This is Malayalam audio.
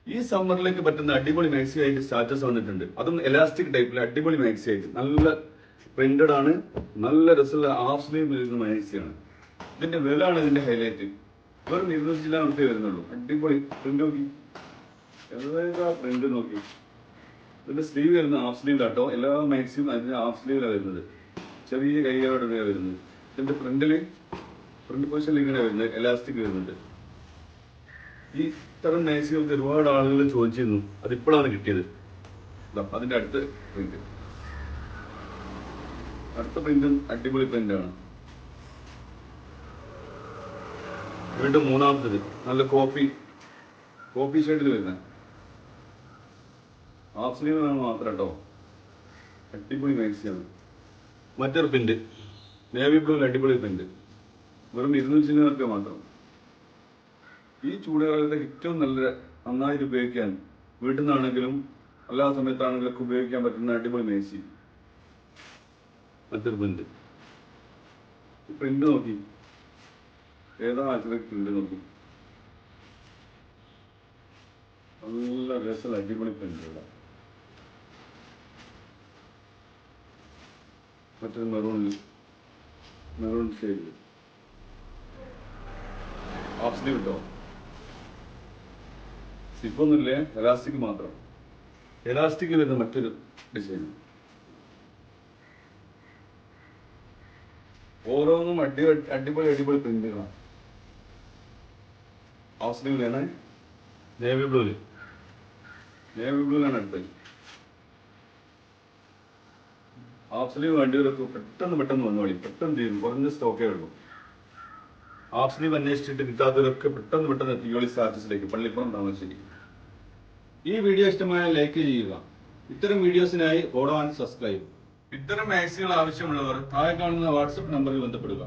ഈ സമ്മറിലേക്ക് പറ്റുന്ന അടിപൊളി മാക്സി ആയിട്ട് സ്റ്റാറ്റസ് വന്നിട്ടുണ്ട്. അതും എലാസ്റ്റിക് ടൈപ്പിൽ അടിപൊളി മാക്സി ആയിട്ട് നല്ല പ്രിന്റഡ് ആണ്, നല്ല രസമുള്ള ഹാഫ് സ്ലീവ് വരുന്ന മാക്സിയാണ്. ഇതിന്റെ വിലയാണ് ഇതിന്റെ ഹൈലൈറ്റ്. വെറും 200 റുപ്യ വരുന്നുള്ളൂ. അടിപൊളി പ്രിന്റ് നോക്കി, ഏതാ പ്രിന്റ് നോക്കി. ഇതിന്റെ സ്ലീവ് വരുന്ന ഹാഫ് സ്ലീവിലാട്ടോ. എല്ലാ മാക്സിയും അതിന്റെ ഹാഫ് സ്ലീവിലാണ് വരുന്നത്. ചെറിയ കൈയോടെയാണ് വരുന്നത്. ഇതിന്റെ ഫ്രണ്ട് പൊസിഷനിൽ ഇങ്ങനെ വരുന്നത് എലാസ്റ്റിക് വരുന്നുണ്ട്. ഈ തരം മാക്സികൾക്ക് ഒരുപാട് ആളുകൾ ചോദിച്ചിരുന്നു, അതിപ്പോഴാണ് കിട്ടിയത്. അതിന്റെ അടുത്ത പ്രിന്റും അടിപൊളി പ്രിന്റാണ്. വീണ്ടും മൂന്നാമത്തത് നല്ല കോപ്പി ഷെയ്ഡിൽ വരുന്ന ഹാഫ് സ്ലീവ് വേണം മാത്രം കേട്ടോ. അടിപൊളി മാക്സിയാണ്. മറ്റൊരു പ്രിന്റ് നേവി ബ്ലൂവിൽ അടിപൊളി പ്രിന്റ്. വെറും 200 റുപ്യ മാത്രം. ഈ ചൂടുകാലത്തെ ഏറ്റവും നന്നായിട്ട് ഉപയോഗിക്കാൻ, വീട്ടിൽ നിന്നാണെങ്കിലും എല്ലാ സമയത്താണെങ്കിലും ഒക്കെ ഉപയോഗിക്കാൻ പറ്റുന്ന അടിപൊളി മാക്സി. മറ്റൊരു പ്രിന്റ് നോക്കി, ഏതാ പ്രിന്റ് നോക്കി. നല്ല രസമുള്ള അടിപൊളി പ്രിന്റ്. മറ്റൊരു മെറൂൺ ഷെയ്ഡ് ഹാഫ് സ്ലീവ് കിട്ടോ. സിപ്പൊന്നുമില്ലേ, എലാസ്റ്റിക് മാത്രം. എലാസ്റ്റിക് വരുന്ന മറ്റൊരു ഡിസൈൻ. ഓരോന്നും അടിപൊളി പ്രിന്റുകളാണ്. ഹാഫ് സ്ലീവിലാണ്, നേവി ബ്ലൂവിലാണ് അടുത്തത്. ഹാഫ് സ്ലീവ് വണ്ടികളൊക്കെ പെട്ടെന്ന് വന്നോളി, പെട്ടെന്ന് തീരും. കുറഞ്ഞ സ്റ്റോക്കേ ഉള്ളൂ. ഹാഫ് സ്ലീവ് അന്വേഷിച്ചിട്ട് കിട്ടാത്തവരൊക്കെ പെട്ടെന്ന് എത്തിയോളി സ്റ്റാറ്റസിലേക്ക്. പള്ളിപ്പുറം താമരശ്ശേരി. ഈ വീഡിയോ ഇഷ്ടമായാൽ ലൈക്ക് ചെയ്യുക. ഇത്തരം വീഡിയോസിനായി ഫോളോ ആൻഡ് സബ്സ്ക്രൈബ്. ഇത്തരം മാക്സികൾ ആവശ്യമുള്ളവർ താഴെ കാണുന്ന വാട്സപ്പ് നമ്പറിൽ ബന്ധപ്പെടുക.